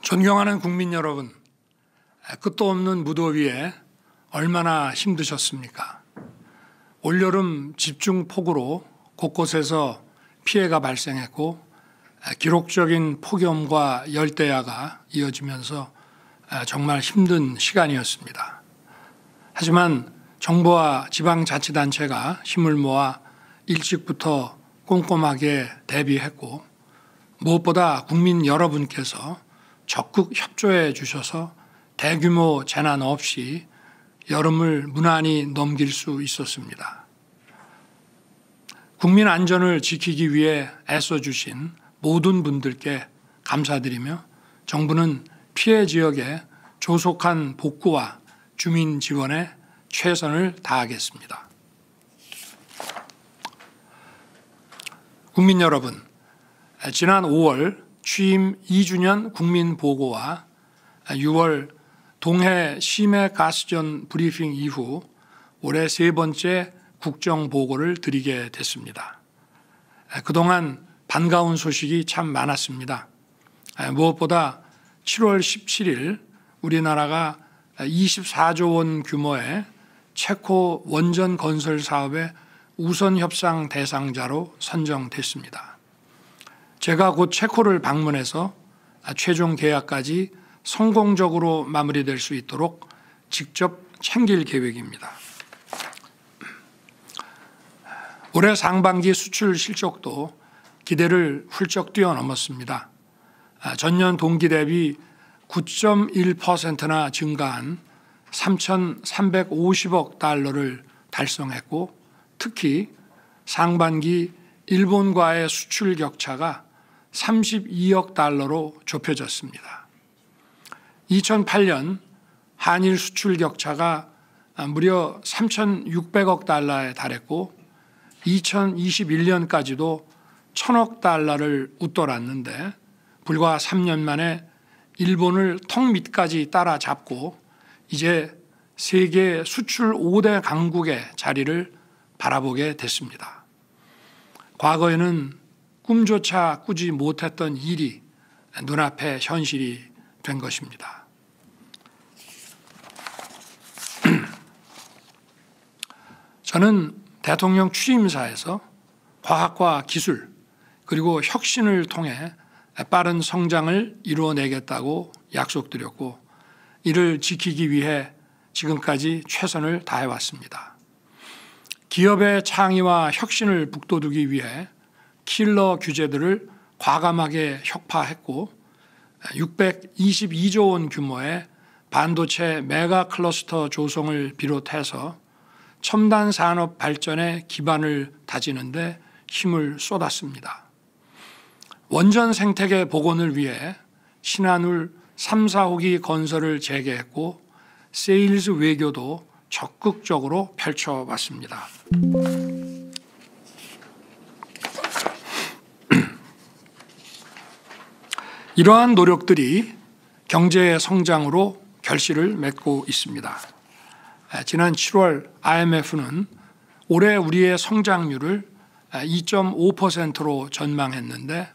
존경하는 국민 여러분, 끝도 없는 무더위에 얼마나 힘드셨습니까? 올여름 집중폭우로 곳곳에서 피해가 발생했고 기록적인 폭염과 열대야가 이어지면서 정말 힘든 시간이었습니다. 하지만 정부와 지방자치단체가 힘을 모아 일찍부터 꼼꼼하게 대비했고 무엇보다 국민 여러분께서 적극 협조해 주셔서 대규모 재난 없이 여름을 무난히 넘길 수 있었습니다. 국민 안전을 지키기 위해 애써주신 모든 분들께 감사드리며 정부는 피해 지역의 조속한 복구와 주민 지원에 최선을 다하겠습니다. 국민 여러분, 지난 5월 취임 2주년 국민보고와 6월 동해 심해가스전 브리핑 이후 올해 세 번째 국정보고를 드리게 됐습니다. 그동안 반가운 소식이 참 많았습니다. 무엇보다 7월 17일 우리나라가 24조 원 규모의 체코 원전 건설 사업의 우선 협상 대상자로 선정됐습니다. 제가 곧 체코를 방문해서 최종 계약까지 성공적으로 마무리될 수 있도록 직접 챙길 계획입니다. 올해 상반기 수출 실적도 기대를 훌쩍 뛰어넘었습니다. 전년 동기 대비 9.1%나 증가한 3,350억 달러를 달성했고 특히 상반기 일본과의 수출 격차가 32억 달러로 좁혀졌습니다. 2008년 한일 수출 격차가 무려 3,600억 달러에 달했고 2021년까지도 1,000억 달러를 웃돌았는데 불과 3년 만에 일본을 턱 밑까지 따라잡고 이제 세계 수출 5대 강국의 자리를 바라보게 됐습니다. 과거에는 꿈조차 꾸지 못했던 일이 눈앞에 현실이 된 것입니다. 저는 대통령 취임사에서 과학과 기술 그리고 혁신을 통해 빠른 성장을 이루어내겠다고 약속드렸고 이를 지키기 위해 지금까지 최선을 다해왔습니다. 기업의 창의와 혁신을 북돋우기 위해 킬러 규제들을 과감하게 혁파했고 622조 원 규모의 반도체 메가 클러스터 조성을 비롯해서 첨단 산업 발전의 기반을 다지는 데 힘을 쏟았습니다. 원전 생태계 복원을 위해 신한울 3, 4호기 건설을 재개했고 세일즈 외교도 적극적으로 펼쳐왔습니다. 이러한 노력들이 경제의 성장으로 결실을 맺고 있습니다. 지난 7월 IMF는 올해 우리의 성장률을 2.5%로 전망했는데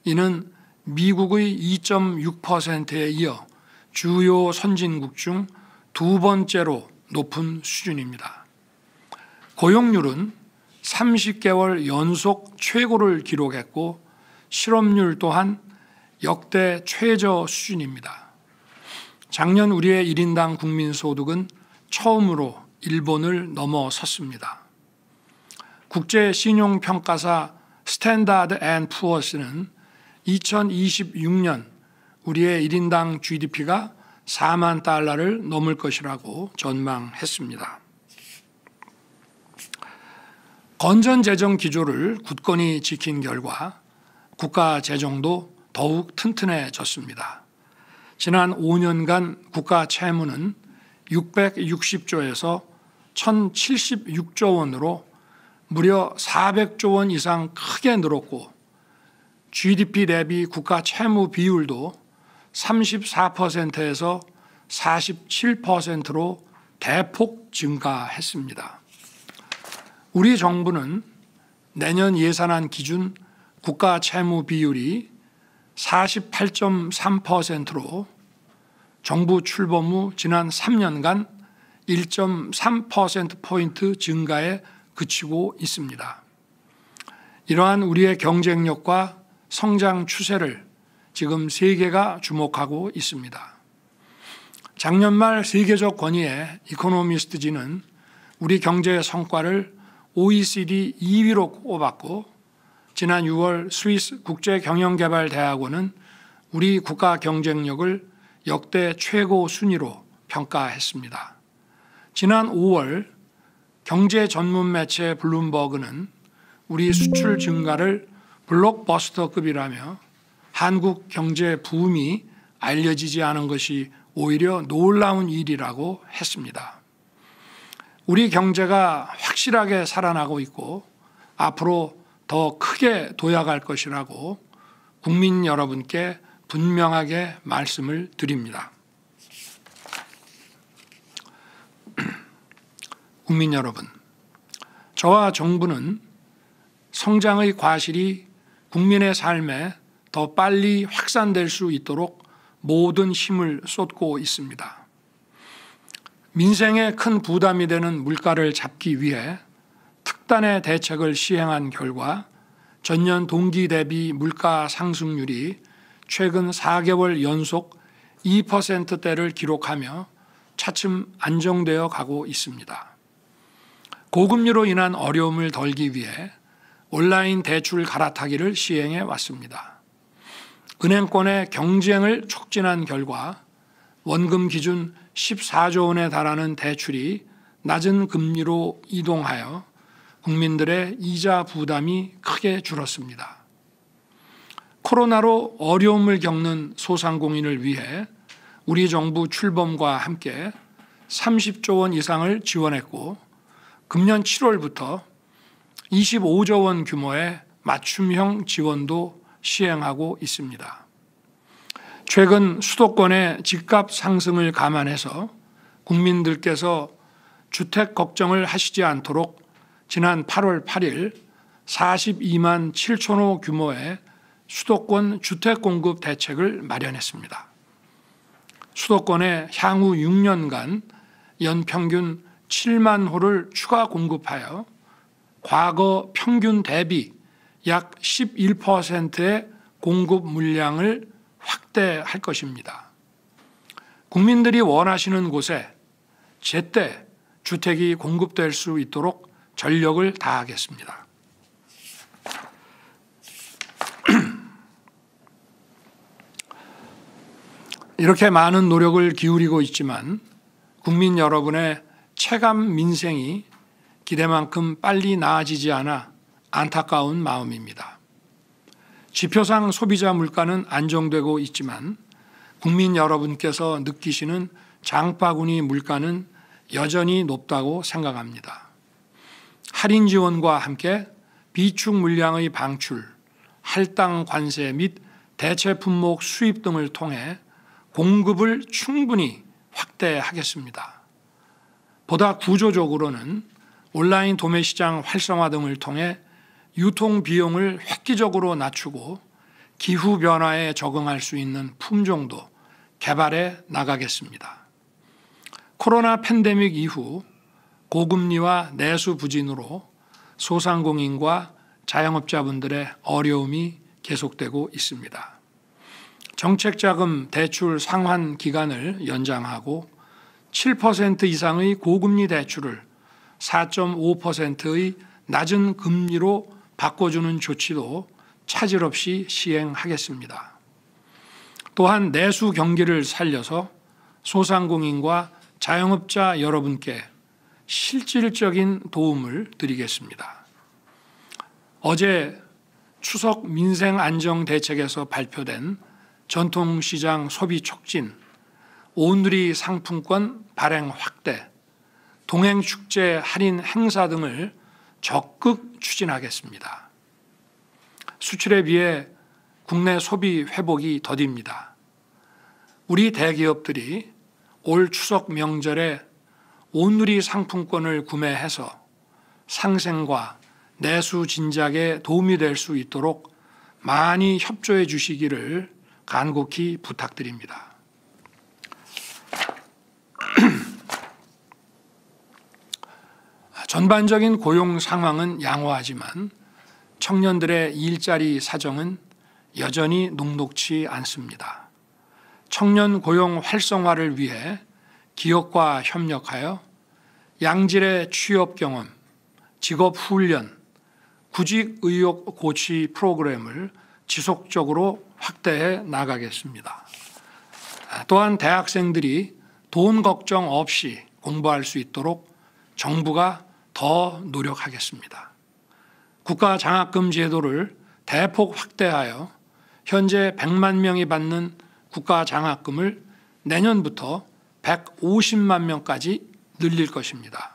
이는 미국의 2.6%에 이어 주요 선진국 중 두 번째로 높은 수준입니다. 고용률은 30개월 연속 최고를 기록했고 실업률 또한 역대 최저 수준입니다. 작년 우리의 1인당 국민소득은 처음으로 일본을 넘어섰습니다. 국제신용평가사 스탠다드 앤 푸어스는 2026년 우리의 1인당 GDP가 4만 달러를 넘을 것이라고 전망했습니다. 건전재정 기조를 굳건히 지킨 결과 국가 재정도 더욱 튼튼해졌습니다. 지난 5년간 국가 채무는 660조에서 1,076조 원으로 무려 400조 원 이상 크게 늘었고 GDP 대비 국가 채무 비율도 34%에서 47%로 대폭 증가했습니다. 우리 정부는 내년 예산안 기준 국가 채무 비율이 48.3%로 정부 출범 후 지난 3년간 1.3%포인트 증가에 그치고 있습니다. 이러한 우리의 경쟁력과 성장 추세를 지금 세계가 주목하고 있습니다. 작년 말 세계적 권위의 이코노미스트지는 우리 경제 성과를 OECD 2위로 꼽았고, 지난 6월 스위스 국제경영개발대학원은 우리 국가 경쟁력을 역대 최고 순위로 평가했습니다. 지난 5월 경제 전문 매체 블룸버그는 우리 수출 증가를 블록버스터급이라며 한국 경제 붐이 알려지지 않은 것이 오히려 놀라운 일이라고 했습니다. 우리 경제가 확실하게 살아나고 있고 앞으로 더 크게 도약할 것이라고 국민 여러분께 분명하게 말씀을 드립니다. 국민 여러분, 저와 정부는 성장의 과실이 국민의 삶에 더 빨리 확산될 수 있도록 모든 힘을 쏟고 있습니다. 민생에 큰 부담이 되는 물가를 잡기 위해 특단의 대책을 시행한 결과 전년 동기 대비 물가 상승률이 최근 4개월 연속 2%대를 기록하며 차츰 안정되어 가고 있습니다. 고금리로 인한 어려움을 덜기 위해 온라인 대출 갈아타기를 시행해 왔습니다. 은행권의 경쟁을 촉진한 결과 원금 기준 14조 원에 달하는 대출이 낮은 금리로 이동하여 국민들의 이자 부담이 크게 줄었습니다. 코로나로 어려움을 겪는 소상공인을 위해 우리 정부 출범과 함께 30조 원 이상을 지원했고, 금년 7월부터 25조 원 규모의 맞춤형 지원도 시행하고 있습니다. 최근 수도권의 집값 상승을 감안해서 국민들께서 주택 걱정을 하시지 않도록 지난 8월 8일 42만 7천 호 규모의 수도권 주택 공급 대책을 마련했습니다. 수도권에 향후 6년간 연평균 7만 호를 추가 공급하여 과거 평균 대비 약 11%의 공급 물량을 확대할 것입니다. 국민들이 원하시는 곳에 제때 주택이 공급될 수 있도록 전력을 다하겠습니다. 이렇게 많은 노력을 기울이고 있지만 국민 여러분의 체감 민생이 기대만큼 빨리 나아지지 않아 안타까운 마음입니다. 지표상 소비자 물가는 안정되고 있지만 국민 여러분께서 느끼시는 장바구니 물가는 여전히 높다고 생각합니다. 할인 지원과 함께 비축 물량의 방출, 할당 관세 및 대체 품목 수입 등을 통해 공급을 충분히 확대하겠습니다. 보다 구조적으로는 온라인 도매 시장 활성화 등을 통해 유통 비용을 획기적으로 낮추고 기후 변화에 적응할 수 있는 품종도 개발해 나가겠습니다. 코로나 팬데믹 이후 고금리와 내수 부진으로 소상공인과 자영업자분들의 어려움이 계속되고 있습니다. 정책자금 대출 상환 기간을 연장하고 7% 이상의 고금리 대출을 4.5%의 낮은 금리로 바꿔주는 조치도 차질 없이 시행하겠습니다. 또한 내수 경기를 살려서 소상공인과 자영업자 여러분께 실질적인 도움을 드리겠습니다. 어제 추석 민생 안정 대책에서 발표된 전통시장 소비 촉진, 오늘이 상품권 발행 확대, 동행축제 할인 행사 등을 적극 추진하겠습니다. 수출에 비해 국내 소비 회복이 더딥니다. 우리 대기업들이 올 추석 명절에 오늘이 상품권을 구매해서 상생과 내수 진작에 도움이 될 수 있도록 많이 협조해 주시기를 간곡히 부탁드립니다. 전반적인 고용 상황은 양호하지만 청년들의 일자리 사정은 여전히 녹록치 않습니다. 청년 고용 활성화를 위해 기업과 협력하여 양질의 취업 경험, 직업 훈련, 구직 의욕 고취 프로그램을 지속적으로 확대해 나가겠습니다. 또한 대학생들이 돈 걱정 없이 공부할 수 있도록 정부가 더 노력하겠습니다. 국가 장학금 제도를 대폭 확대하여 현재 100만 명이 받는 국가 장학금을 내년부터 150만 명까지 늘릴 것입니다.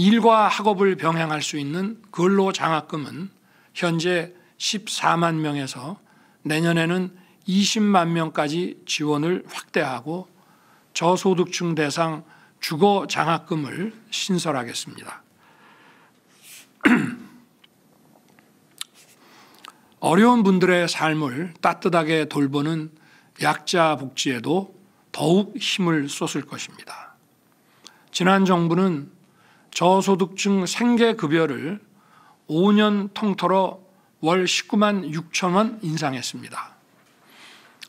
일과 학업을 병행할 수 있는 근로장학금은 현재 14만 명에서 내년에는 20만 명까지 지원을 확대하고 저소득층 대상 주거장학금을 신설하겠습니다. 어려운 분들의 삶을 따뜻하게 돌보는 약자 복지에도 더욱 힘을 쏟을 것입니다. 지난 정부는 저소득층 생계급여를 5년 통틀어 월 19만 6천 원 인상했습니다.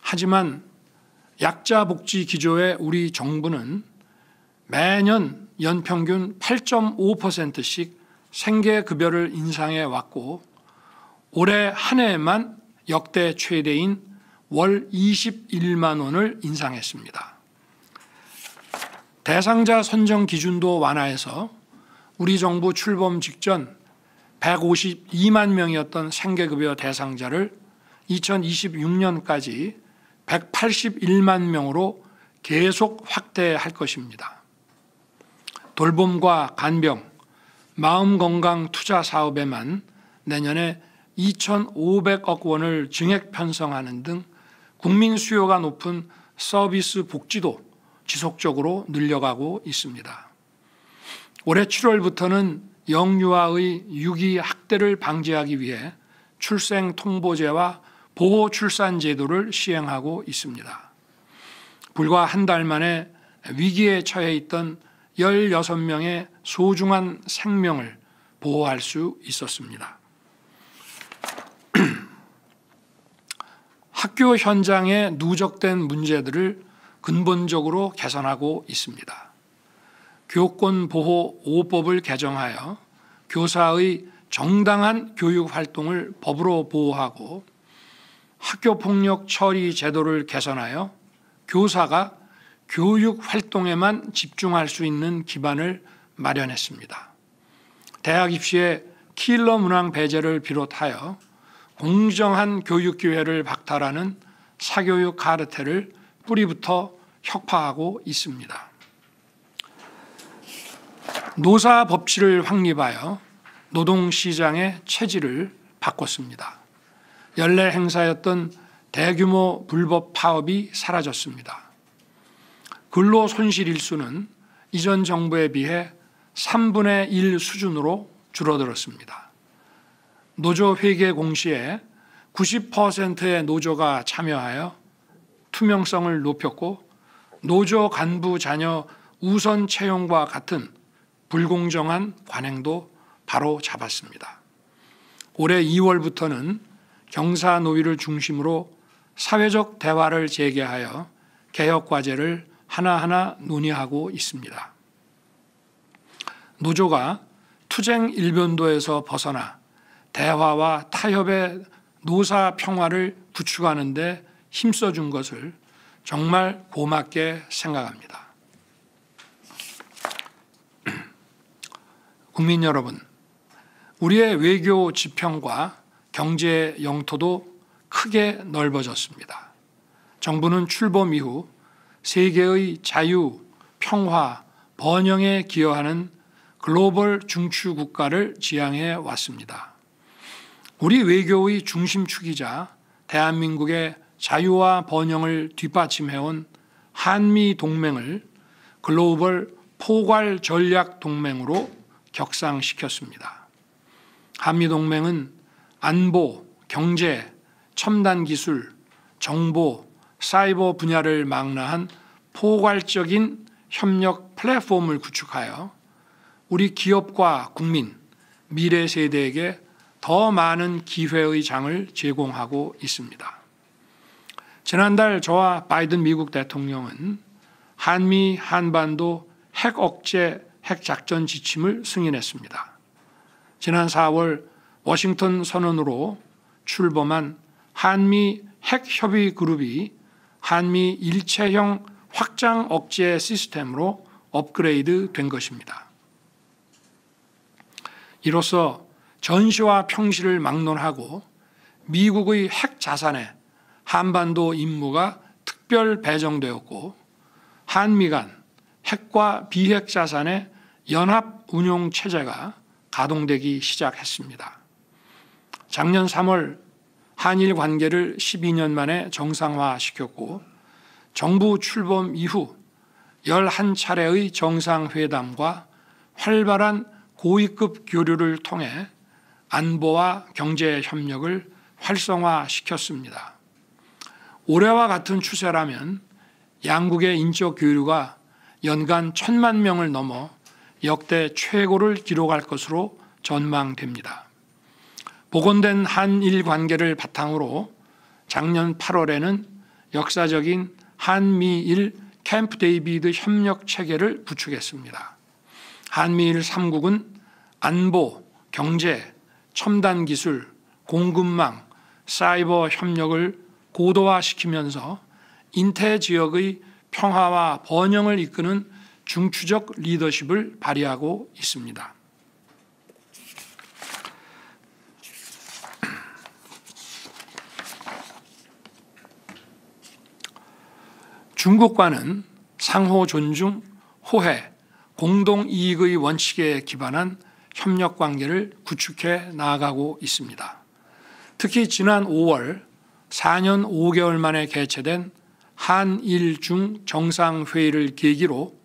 하지만 약자 복지 기조의 우리 정부는 매년 연평균 8.5%씩 생계급여를 인상해 왔고 올해 한 해에만 역대 최대인 월 21만 원을 인상했습니다. 대상자 선정 기준도 완화해서 우리 정부 출범 직전 152만 명이었던 생계급여 대상자를 2026년까지 181만 명으로 계속 확대할 것입니다. 돌봄과 간병, 마음건강 투자 사업에만 내년에 2,500억 원을 증액 편성하는 등 국민 수요가 높은 서비스 복지도 지속적으로 늘려가고 있습니다. 올해 7월부터는 영유아의 유기 학대를 방지하기 위해 출생통보제와 보호출산제도를 시행하고 있습니다. 불과 한 달 만에 위기에 처해 있던 16명의 소중한 생명을 보호할 수 있었습니다. 학교 현장에 누적된 문제들을 근본적으로 개선하고 있습니다. 교권보호 5법을 개정하여 교사의 정당한 교육 활동을 법으로 보호하고 학교폭력 처리 제도를 개선하여 교사가 교육 활동에만 집중할 수 있는 기반을 마련했습니다. 대학 입시의 킬러 문항 배제를 비롯하여 공정한 교육 기회를 박탈하는 사교육 카르텔을 뿌리부터 혁파하고 있습니다. 노사 법치를 확립하여 노동시장의 체질을 바꿨습니다. 연례 행사였던 대규모 불법 파업이 사라졌습니다. 근로 손실 일수는 이전 정부에 비해 3분의 1 수준으로 줄어들었습니다. 노조 회계 공시에 90%의 노조가 참여하여 투명성을 높였고 노조 간부 자녀 우선 채용과 같은 불공정한 관행도 바로 잡았습니다. 올해 2월부터는 경사노위를 중심으로 사회적 대화를 재개하여 개혁 과제를 하나하나 논의하고 있습니다. 노조가 투쟁 일변도에서 벗어나 대화와 타협의 노사 평화를 구축하는 데 힘써준 것을 정말 고맙게 생각합니다. 국민 여러분, 우리의 외교 지평과 경제 영토도 크게 넓어졌습니다. 정부는 출범 이후 세계의 자유, 평화, 번영에 기여하는 글로벌 중추 국가를 지향해 왔습니다. 우리 외교의 중심축이자 대한민국의 자유와 번영을 뒷받침해온 한미 동맹을 글로벌 포괄 전략 동맹으로 격상시켰습니다. 한미 동맹은 안보, 경제, 첨단 기술, 정보, 사이버 분야를 망라한 포괄적인 협력 플랫폼을 구축하여 우리 기업과 국민, 미래 세대에게 더 많은 기회의 장을 제공하고 있습니다. 지난달 저와 바이든 미국 대통령은 한미 한반도 핵 억제 핵 작전 지침을 승인했습니다. 지난 4월 워싱턴 선언으로 출범한 한미 핵 협의 그룹이 한미 일체형 확장 억제 시스템으로 업그레이드 된 것입니다. 이로써 전시와 평시를 막론하고 미국의 핵 자산에 한반도 임무가 특별 배정되었고 한미 간 핵과 비핵 자산의 연합 운용 체제가 가동되기 시작했습니다. 작년 3월 한일 관계를 12년 만에 정상화시켰고 정부 출범 이후 11차례의 정상회담과 활발한 고위급 교류를 통해 안보와 경제 협력을 활성화시켰습니다. 올해와 같은 추세라면 양국의 인적 교류가 연간 1,000만 명을 넘어 역대 최고를 기록할 것으로 전망됩니다. 복원된 한일 관계를 바탕으로 작년 8월에는 역사적인 한미일 캠프 데이비드 협력 체계를 구축했습니다. 한미일 3국은 안보, 경제, 첨단 기술, 공급망, 사이버 협력을 고도화시키면서 인태 지역의 평화와 번영을 이끄는 중추적 리더십을 발휘하고 있습니다. 중국과는 상호 존중, 호혜, 공동 이익의 원칙에 기반한 협력 관계를 구축해 나아가고 있습니다. 특히 지난 5월 4년 5개월 만에 개최된 한일중 정상회의를 계기로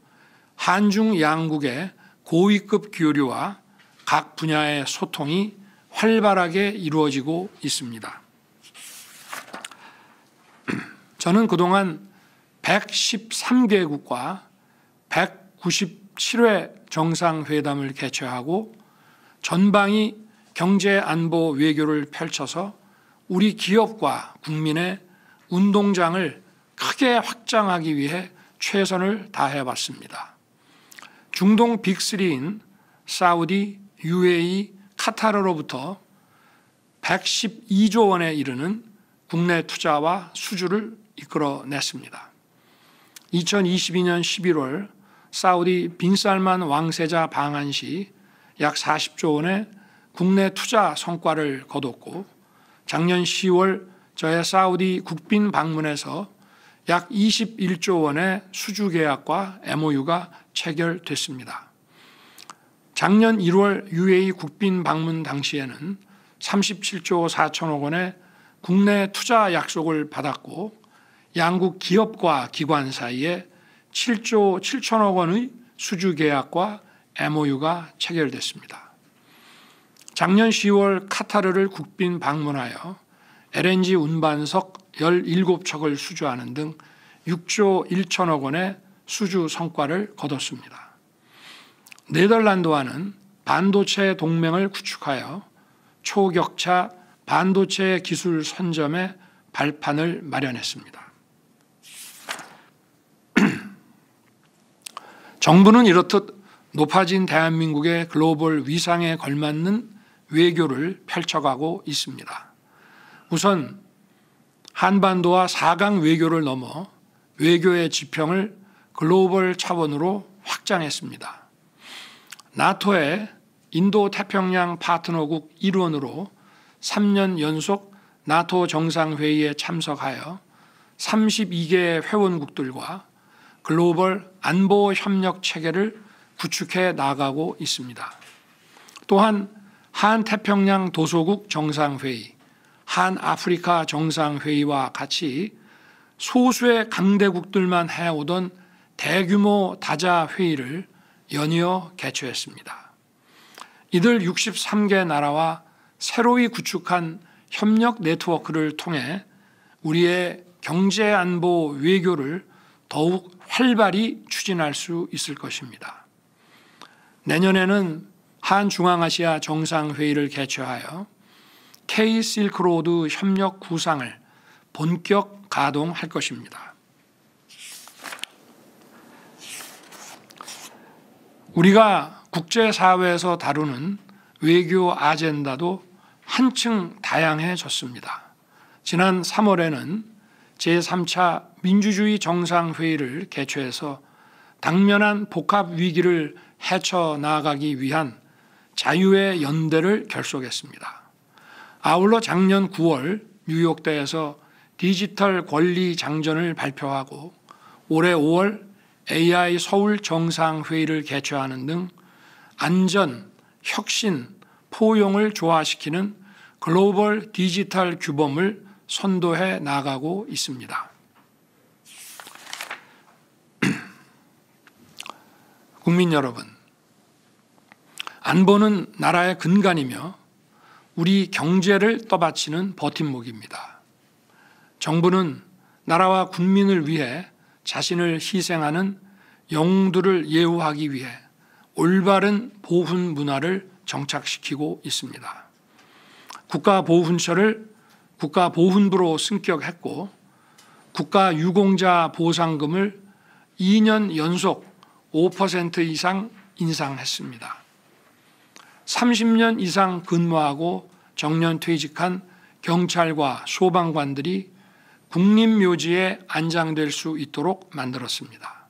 한중 양국의 고위급 교류와 각 분야의 소통이 활발하게 이루어지고 있습니다. 저는 그동안 113개국과 197회 정상회담을 개최하고 전방위 경제 안보 외교를 펼쳐서 우리 기업과 국민의 운동장을 크게 확장하기 위해 최선을 다해왔습니다. 중동 빅3인 사우디, UAE, 카타르로부터 112조 원에 이르는 국내 투자와 수주를 이끌어냈습니다. 2022년 11월 사우디 빈살만 왕세자 방한 시 약 40조 원의 국내 투자 성과를 거뒀고 작년 10월 저의 사우디 국빈 방문에서 약 21조 원의 수주 계약과 MOU가 체결됐습니다. 작년 1월 UAE 국빈 방문 당시에는 37조 4천억 원의 국내 투자 약속을 받았고 양국 기업과 기관 사이에 7조 7천억 원의 수주 계약과 MOU가 체결됐습니다. 작년 10월 카타르를 국빈 방문하여 LNG 운반석 17척을 수주하는 등 6조 1천억 원의 수주 성과를 거뒀습니다. 네덜란드와는 반도체 동맹을 구축하여 초격차 반도체 기술 선점의 발판을 마련했습니다. 정부는 이렇듯 높아진 대한민국의 글로벌 위상에 걸맞는 외교를 펼쳐가고 있습니다. 우선 한반도와 4강 외교를 넘어 외교의 지평을 글로벌 차원으로 확장했습니다. 나토의 인도태평양 파트너국 일원으로 3년 연속 나토 정상회의에 참석하여 32개 회원국들과 글로벌 안보 협력 체계를 구축해 나가고 있습니다. 또한 한태평양 도서국 정상회의, 한아프리카 정상회의와 같이 소수의 강대국들만 해오던 대규모 다자회의를 연이어 개최했습니다. 이들 63개 나라와 새로이 구축한 협력 네트워크를 통해 우리의 경제 안보 외교를 더욱 활발히 추진할 수 있을 것입니다. 내년에는 한중앙아시아 정상회의를 개최하여 K-실크로드 협력 구상을 본격 가동할 것입니다. 우리가 국제사회에서 다루는 외교 아젠다도 한층 다양해졌습니다. 지난 3월에는 제3차 민주주의 정상회의를 개최해서 당면한 복합 위기를 헤쳐나가기 위한 자유의 연대를 결속했습니다. 아울러 작년 9월 뉴욕대에서 디지털 권리 장전을 발표하고 올해 5월 AI 서울 정상회의를 개최하는 등 안전, 혁신, 포용을 조화시키는 글로벌 디지털 규범을 선도해 나가고 있습니다. 국민 여러분, 안보는 나라의 근간이며 우리 경제를 떠받치는 버팀목입니다. 정부는 나라와 국민을 위해 자신을 희생하는 영웅들을 예우하기 위해 올바른 보훈 문화를 정착시키고 있습니다. 국가보훈처를 국가보훈부로 승격했고 국가유공자 보상금을 2년 연속 5% 이상 인상했습니다. 30년 이상 근무하고 정년 퇴직한 경찰과 소방관들이 국립묘지에 안장될 수 있도록 만들었습니다.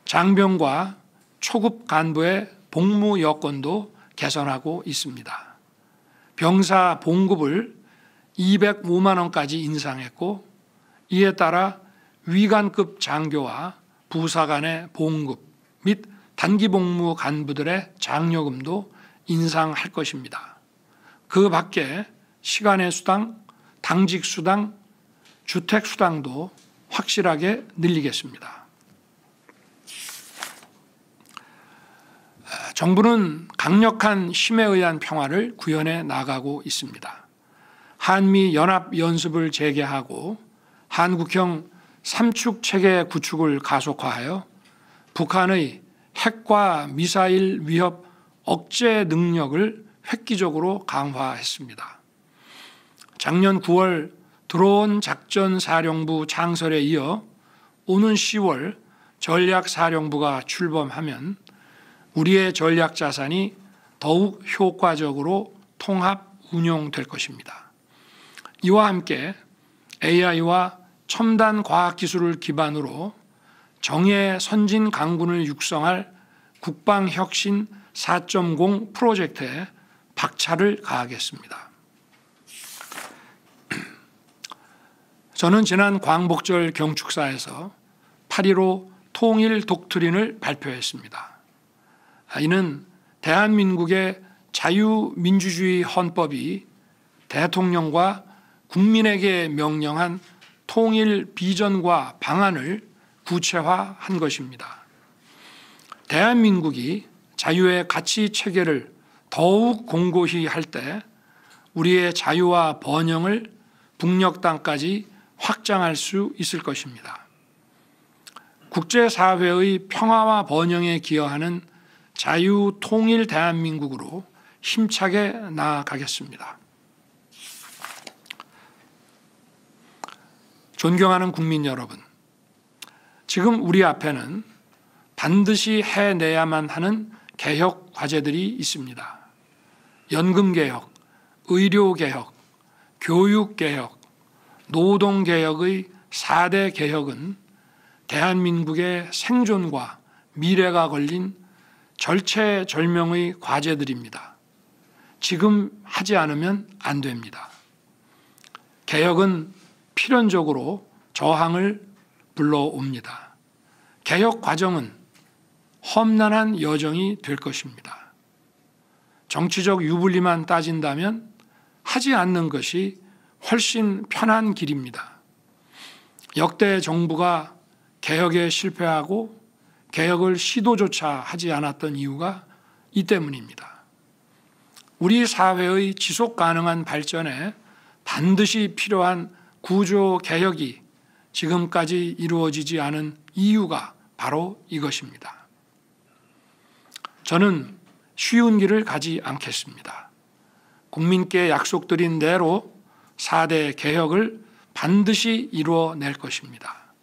장병과 초급 간부의 복무 여건도 개선하고 있습니다. 병사 봉급을 205만 원까지 인상했고 이에 따라 위관급 장교와 부사관의 봉급 및 단기복무 간부들의 장려금도 인상할 것입니다. 그 밖에 시간의 수당, 당직 수당, 주택 수당도 확실하게 늘리겠습니다. 정부는 강력한 힘에 의한 평화를 구현해 나가고 있습니다. 한미 연합 연습을 재개하고 한국형 삼축 체계 구축을 가속화하여 북한의 핵과 미사일 위협 억제 능력을 획기적으로 강화했습니다. 작년 9월 드론 작전사령부 창설에 이어 오는 10월 전략사령부가 출범하면 우리의 전략자산이 더욱 효과적으로 통합 운용될 것입니다. 이와 함께 AI와 첨단 과학기술을 기반으로 정예 선진 강군을 육성할 국방혁신 4.0 프로젝트에 박차를 가하겠습니다. 저는 지난 광복절 경축사에서 8.15 통일 독트린을 발표했습니다. 이는 대한민국의 자유민주주의 헌법이 대통령과 국민에게 명령한 통일 비전과 방안을 구체화한 것입니다. 대한민국이 자유의 가치 체계를 더욱 공고히 할 때 우리의 자유와 번영을 북녘 땅까지 확장할 수 있을 것입니다. 국제사회의 평화와 번영에 기여하는 자유 통일 대한민국으로 힘차게 나아가겠습니다. 존경하는 국민 여러분, 지금 우리 앞에는 반드시 해내야만 하는 개혁 과제들이 있습니다. 연금개혁, 의료개혁, 교육개혁, 노동개혁의 4대 개혁은 대한민국의 생존과 미래가 걸린 절체절명의 과제들입니다. 지금 하지 않으면 안 됩니다. 개혁은 필연적으로 저항을 불러옵니다. 개혁 과정은 험난한 여정이 될 것입니다. 정치적 유불리만 따진다면 하지 않는 것이 훨씬 편한 길입니다. 역대 정부가 개혁에 실패하고 개혁을 시도조차 하지 않았던 이유가 이 때문입니다. 우리 사회의 지속 가능한 발전에 반드시 필요한 구조 개혁이 지금까지 이루어지지 않은 이유가 바로 이것입니다. 저는 쉬운 길을 가지 않겠습니다. 국민께 약속드린 대로 4대 개혁을 반드시 이루어낼 것입니다.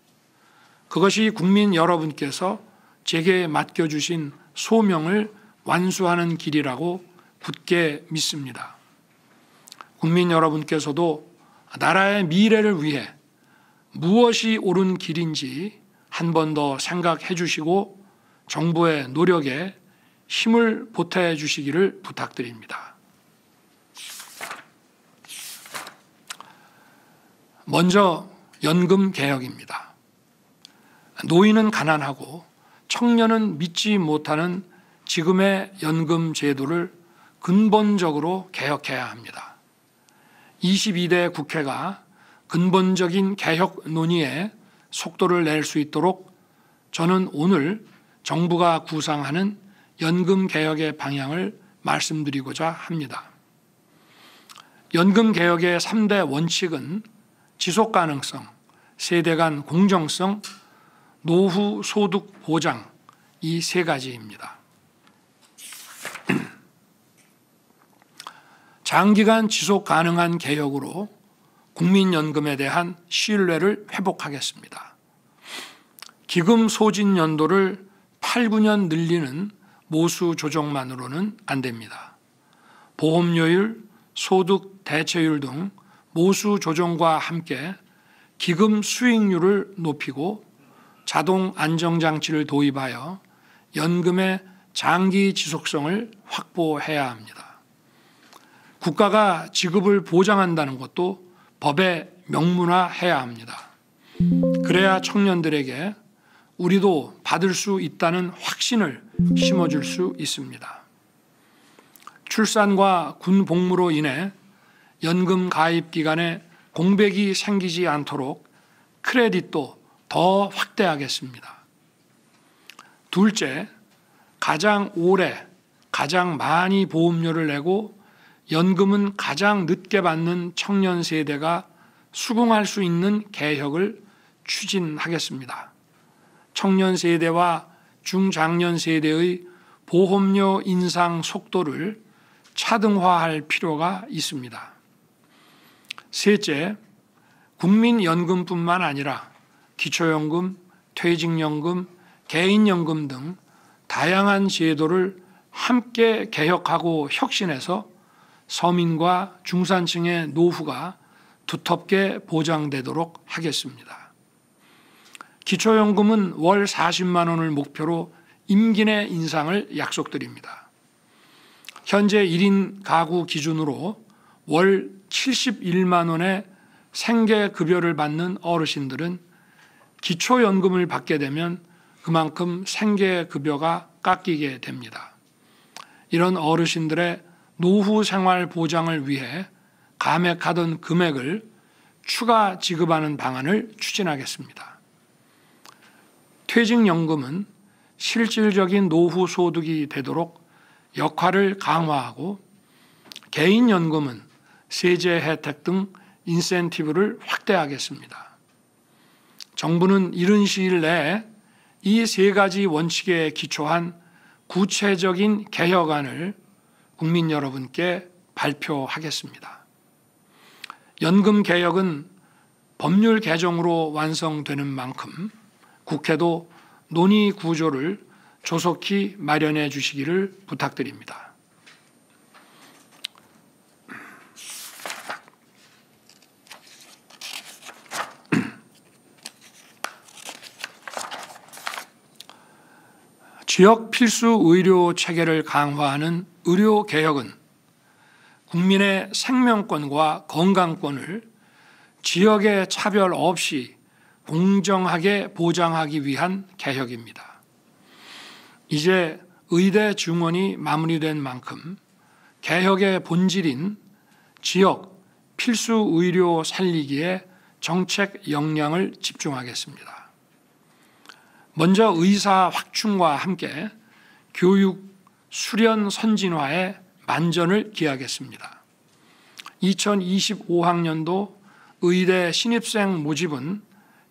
그것이 국민 여러분께서 제게 맡겨주신 소명을 완수하는 길이라고 굳게 믿습니다. 국민 여러분께서도 나라의 미래를 위해 무엇이 옳은 길인지 한 번 더 생각해 주시고 정부의 노력에 힘을 보태 주시기를 부탁드립니다. 먼저 연금 개혁입니다. 노인은 가난하고 청년은 믿지 못하는 지금의 연금 제도를 근본적으로 개혁해야 합니다. 22대 국회가 근본적인 개혁 논의에 속도를 낼 수 있도록 저는 오늘 정부가 구상하는 연금 개혁의 방향을 말씀드리고자 합니다. 연금 개혁의 3대 원칙은 지속 가능성, 세대 간 공정성, 노후 소득 보장 이 세 가지입니다. 장기간 지속 가능한 개혁으로 국민연금에 대한 신뢰를 회복하겠습니다. 기금 소진 연도를 8, 9년 늘리는 모수 조정만으로는 안 됩니다. 보험료율, 소득 대체율 등 모수 조정과 함께 기금 수익률을 높이고 자동 안정장치를 도입하여 연금의 장기 지속성을 확보해야 합니다. 국가가 지급을 보장한다는 것도 법에 명문화해야 합니다. 그래야 청년들에게 우리도 받을 수 있다는 확신을 심어줄 수 있습니다. 출산과 군 복무로 인해 연금 가입 기간에 공백이 생기지 않도록 크레딧도 더 확대하겠습니다. 둘째, 가장 오래, 가장 많이 보험료를 내고 연금은 가장 늦게 받는 청년 세대가 수긍할 수 있는 개혁을 추진하겠습니다. 청년 세대와 중장년 세대의 보험료 인상 속도를 차등화할 필요가 있습니다. 셋째, 국민연금뿐만 아니라 기초연금, 퇴직연금, 개인연금 등 다양한 제도를 함께 개혁하고 혁신해서 서민과 중산층의 노후가 두텁게 보장되도록 하겠습니다. 기초연금은 월 40만 원을 목표로 임기 내 인상을 약속드립니다. 현재 1인 가구 기준으로 월 71만 원의 생계급여를 받는 어르신들은 기초연금을 받게 되면 그만큼 생계급여가 깎이게 됩니다. 이런 어르신들의 노후 생활 보장을 위해 감액하던 금액을 추가 지급하는 방안을 추진하겠습니다. 퇴직연금은 실질적인 노후 소득이 되도록 역할을 강화하고 개인연금은 세제 혜택 등 인센티브를 확대하겠습니다. 정부는 이른 시일 내에 이 세 가지 원칙에 기초한 구체적인 개혁안을 국민 여러분께 발표하겠습니다. 연금 개혁은 법률 개정으로 완성되는 만큼 국회도 논의 구조를 조속히 마련해 주시기를 부탁드립니다. 지역 필수 의료 체계를 강화하는 의료 개혁은 국민의 생명권과 건강권을 지역의 차별 없이 공정하게 보장하기 위한 개혁입니다. 이제 의대 증원이 마무리된 만큼 개혁의 본질인 지역 필수 의료 살리기에 정책 역량을 집중하겠습니다. 먼저 의사 확충과 함께 교육 수련 선진화에 만전을 기하겠습니다. 2025학년도 의대 신입생 모집은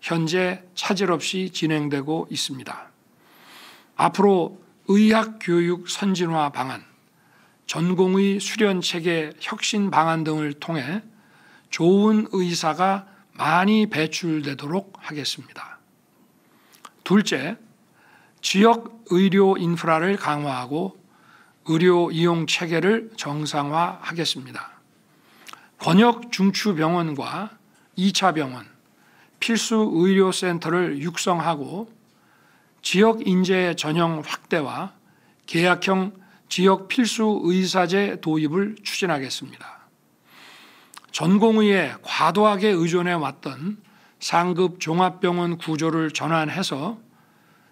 현재 차질 없이 진행되고 있습니다. 앞으로 의학교육 선진화 방안, 전공의 수련체계 혁신 방안 등을 통해 좋은 의사가 많이 배출되도록 하겠습니다. 둘째, 지역 의료 인프라를 강화하고 의료 이용 체계를 정상화하겠습니다. 권역 중추병원과 2차 병원, 필수 의료센터를 육성하고 지역 인재 전형 확대와 계약형 지역 필수 의사제 도입을 추진하겠습니다. 전공의에 과도하게 의존해 왔던 상급 종합병원 구조를 전환해서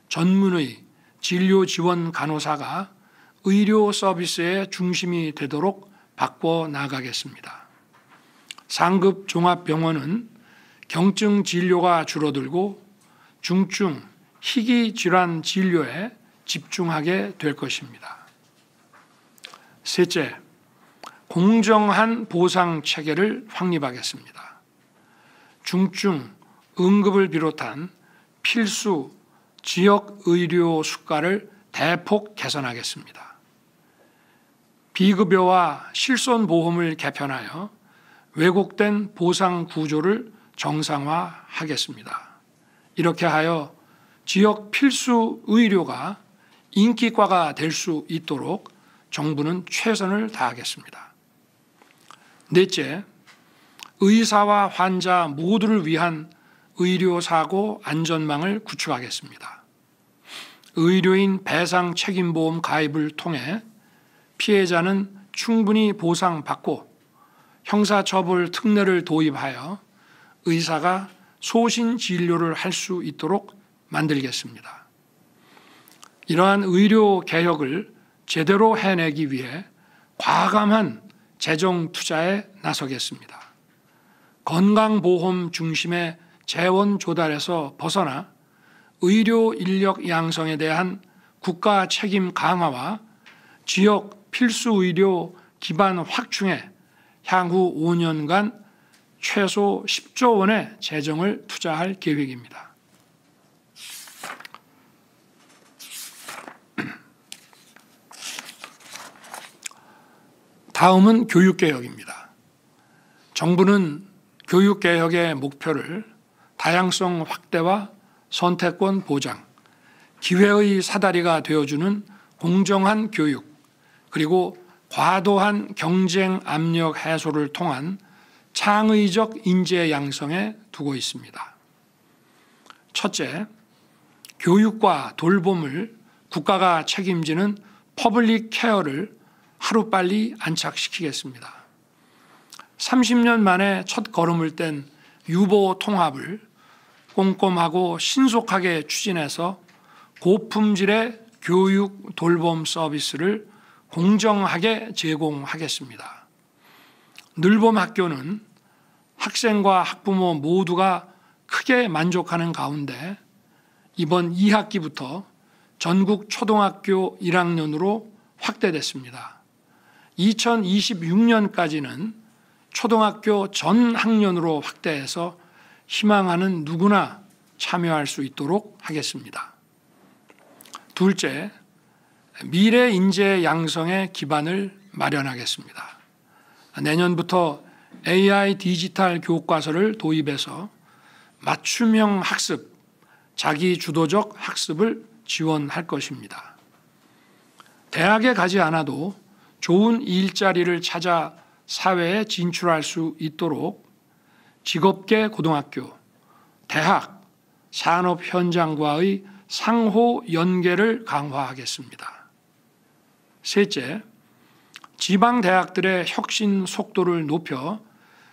전문의, 진료 지원 간호사가 의료 서비스의 중심이 되도록 바꿔 나가겠습니다. 상급 종합병원은 경증 진료가 줄어들고 중증, 희귀 질환 진료에 집중하게 될 것입니다. 셋째, 공정한 보상 체계를 확립하겠습니다. 중증, 응급을 비롯한 필수 지역 의료 수가를 대폭 개선하겠습니다. 비급여와 실손보험을 개편하여 왜곡된 보상 구조를 정상화하겠습니다. 이렇게 하여 지역 필수 의료가 인기과가 될 수 있도록 정부는 최선을 다하겠습니다. 넷째, 의사와 환자 모두를 위한 의료사고 안전망을 구축하겠습니다. 의료인 배상 책임보험 가입을 통해 피해자는 충분히 보상받고 형사처벌 특례를 도입하여 의사가 소신 진료를 할 수 있도록 만들겠습니다. 이러한 의료 개혁을 제대로 해내기 위해 과감한 재정 투자에 나서겠습니다. 건강보험 중심의 재원 조달에서 벗어나 의료 인력 양성에 대한 국가 책임 강화와 지역 필수 의료 기반 확충에 향후 5년간 최소 10조 원의 재정을 투자할 계획입니다. 다음은 교육개혁입니다. 정부는 교육개혁의 목표를 다양성 확대와 선택권 보장, 기회의 사다리가 되어주는 공정한 교육, 그리고 과도한 경쟁 압력 해소를 통한 창의적 인재 양성에 두고 있습니다. 첫째, 교육과 돌봄을 국가가 책임지는 퍼블릭 케어를 하루빨리 안착시키겠습니다. 30년 만에 첫 걸음을 뗀 유보 통합을 꼼꼼하고 신속하게 추진해서 고품질의 교육 돌봄 서비스를 공정하게 제공하겠습니다. 늘봄 학교는 학생과 학부모 모두가 크게 만족하는 가운데 이번 2학기부터 전국 초등학교 1학년으로 확대됐습니다. 2026년까지는 초등학교 전 학년으로 확대해서 희망하는 누구나 참여할 수 있도록 하겠습니다. 둘째, 미래 인재 양성의 기반을 마련하겠습니다. 내년부터 AI 디지털 교과서를 도입해서 맞춤형 학습, 자기 주도적 학습을 지원할 것입니다. 대학에 가지 않아도 좋은 일자리를 찾아 사회에 진출할 수 있도록 직업계 고등학교, 대학, 산업 현장과의 상호 연계를 강화하겠습니다. 셋째, 지방 대학들의 혁신 속도를 높여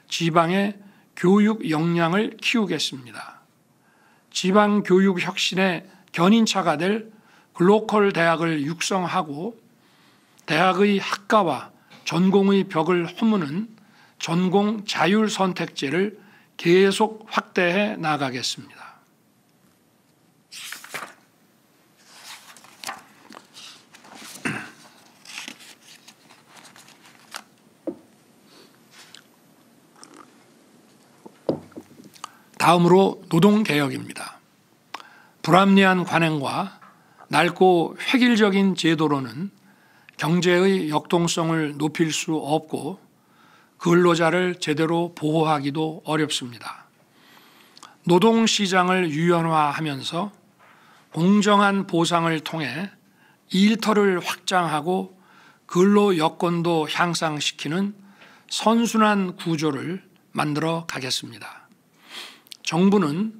지방의 교육 역량을 키우겠습니다. 지방 교육 혁신의 견인차가 될 글로컬 대학을 육성하고 대학의 학과와 전공의 벽을 허무는 전공 자율 선택제를 계속 확대해 나가겠습니다. 다음으로 노동개혁입니다. 불합리한 관행과 낡고 획일적인 제도로는 경제의 역동성을 높일 수 없고 근로자를 제대로 보호하기도 어렵습니다. 노동시장을 유연화하면서 공정한 보상을 통해 일터를 확장하고 근로 여건도 향상시키는 선순환 구조를 만들어 가겠습니다. 정부는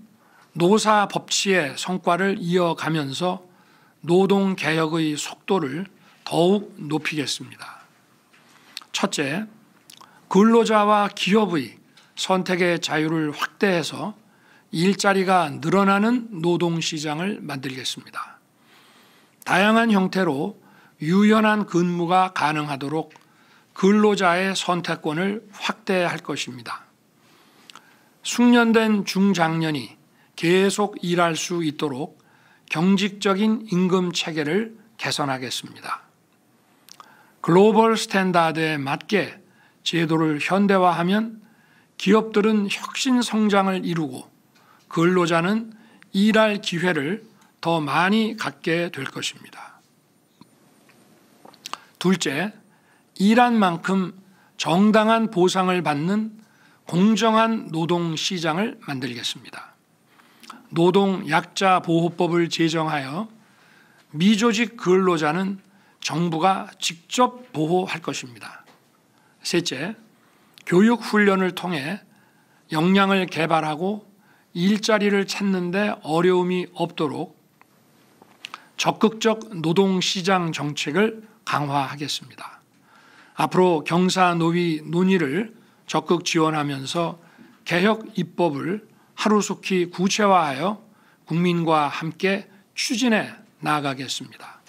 노사 법치의 성과를 이어가면서 노동개혁의 속도를 더욱 높이겠습니다. 첫째, 근로자와 기업의 선택의 자유를 확대해서 일자리가 늘어나는 노동시장을 만들겠습니다. 다양한 형태로 유연한 근무가 가능하도록 근로자의 선택권을 확대할 것입니다. 숙련된 중장년이 계속 일할 수 있도록 경직적인 임금 체계를 개선하겠습니다. 글로벌 스탠다드에 맞게 제도를 현대화하면 기업들은 혁신 성장을 이루고 근로자는 일할 기회를 더 많이 갖게 될 것입니다. 둘째, 일한 만큼 정당한 보상을 받는 공정한 노동시장을 만들겠습니다. 노동약자보호법을 제정하여 미조직 근로자는 정부가 직접 보호할 것입니다. 셋째, 교육훈련을 통해 역량을 개발하고 일자리를 찾는 데 어려움이 없도록 적극적 노동시장 정책을 강화하겠습니다. 앞으로 경사노위 논의를 적극 지원하면서 개혁 입법을 하루속히 구체화하여 국민과 함께 추진해 나아가겠습니다.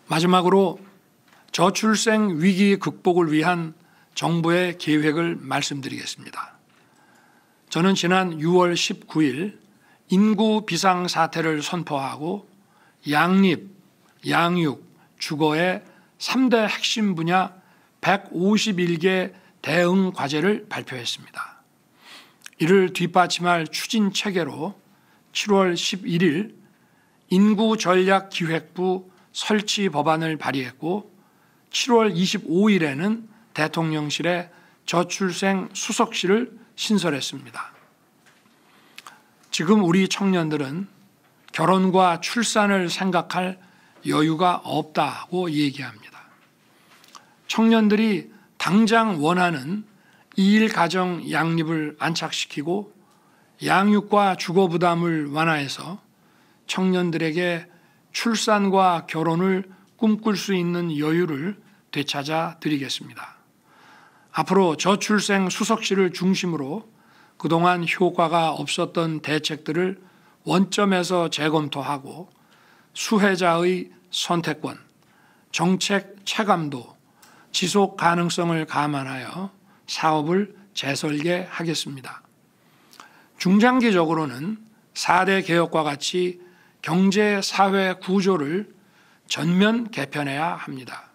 마지막으로 저출생 위기 극복을 위한 정부의 계획을 말씀드리겠습니다. 저는 지난 6월 19일 인구 비상사태를 선포하고 양립, 양육, 주거의 3대 핵심 분야 151개 대응 과제를 발표했습니다. 이를 뒷받침할 추진 체계로 7월 11일 인구전략기획부 설치 법안을 발의했고 7월 25일에는 대통령실에 저출생 수석실을 신설했습니다. 지금 우리 청년들은 결혼과 출산을 생각할 여유가 없다고 얘기합니다. 청년들이 당장 원하는 2일 가정 양립을 안착시키고 양육과 주거 부담을 완화해서 청년들에게 출산과 결혼을 꿈꿀 수 있는 여유를 되찾아 드리겠습니다. 앞으로 저출생 수석실을 중심으로 그동안 효과가 없었던 대책들을 원점에서 재검토하고 수혜자의 선택권, 정책 체감도, 지속 가능성을 감안하여 사업을 재설계하겠습니다. 중장기적으로는 4대 개혁과 같이 경제 사회 구조를 전면 개편해야 합니다.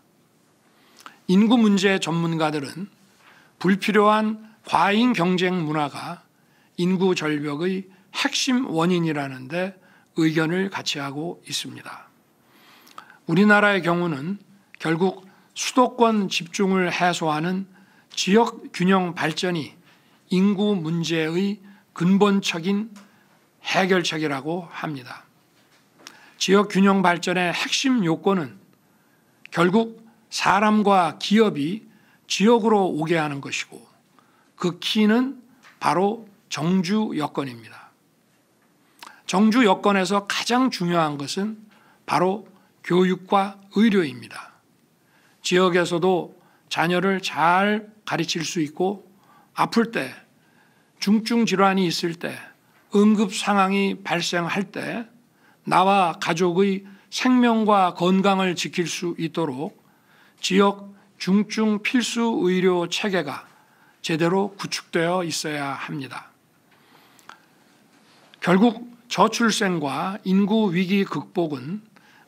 인구 문제 전문가들은 불필요한 과잉 경쟁 문화가 인구 절벽의 핵심 원인이라는데 의견을 같이 하고 있습니다. 우리나라의 경우는 결국 수도권 집중을 해소하는 지역 균형 발전이 인구 문제의 근본적인 해결책이라고 합니다. 지역 균형 발전의 핵심 요건은 결국 사람과 기업이 지역으로 오게 하는 것이고 그 키는 바로 정주 여건입니다. 정주 여건에서 가장 중요한 것은 바로 교육과 의료입니다. 지역에서도 자녀를 잘 가르칠 수 있고 아플 때, 중증 질환이 있을 때, 응급 상황이 발생할 때 나와 가족의 생명과 건강을 지킬 수 있도록 지역 중증 필수 의료 체계가 제대로 구축되어 있어야 합니다. 결국 저출생과 인구 위기 극복은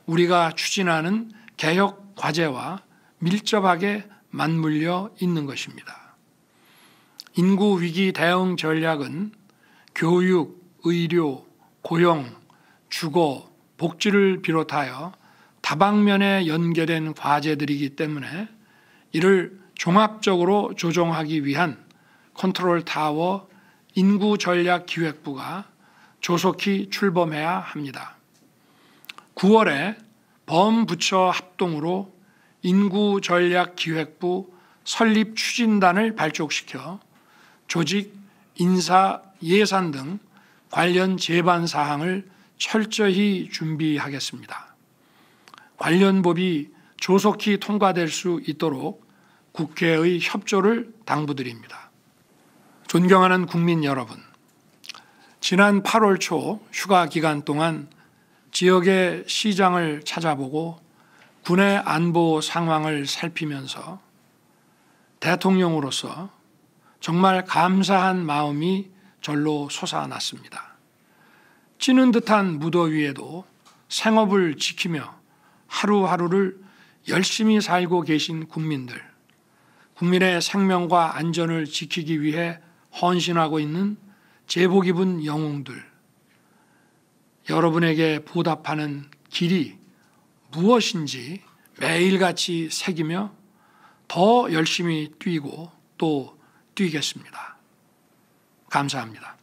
우리가 추진하는 개혁 과제와 밀접하게 맞물려 있는 것입니다. 인구 위기 대응 전략은 교육, 의료, 고용, 주거, 복지를 비롯하여 다방면에 연계된 과제들이기 때문에 이를 종합적으로 조정하기 위한 컨트롤 타워 인구 전략 기획부가 조속히 출범해야 합니다. 9월에 범부처 합동으로 인구 전략 기획부 설립 추진단을 발족시켜 조직, 인사, 예산 등 관련 제반 사항을 철저히 준비하겠습니다. 관련 법이 조속히 통과될 수 있도록 국회의 협조를 당부드립니다. 존경하는 국민 여러분, 지난 8월 초 휴가 기간 동안 지역의 시장을 찾아보고 군의 안보 상황을 살피면서 대통령으로서 정말 감사한 마음이 절로 솟아났습니다. 찌는 듯한 무더위에도 생업을 지키며 하루하루를 열심히 살고 계신 국민들, 국민의 생명과 안전을 지키기 위해 헌신하고 있는 제복 입은 영웅들, 여러분에게 보답하는 길이 무엇인지 매일같이 새기며 더 열심히 뛰고 또 뛰겠습니다. 감사합니다.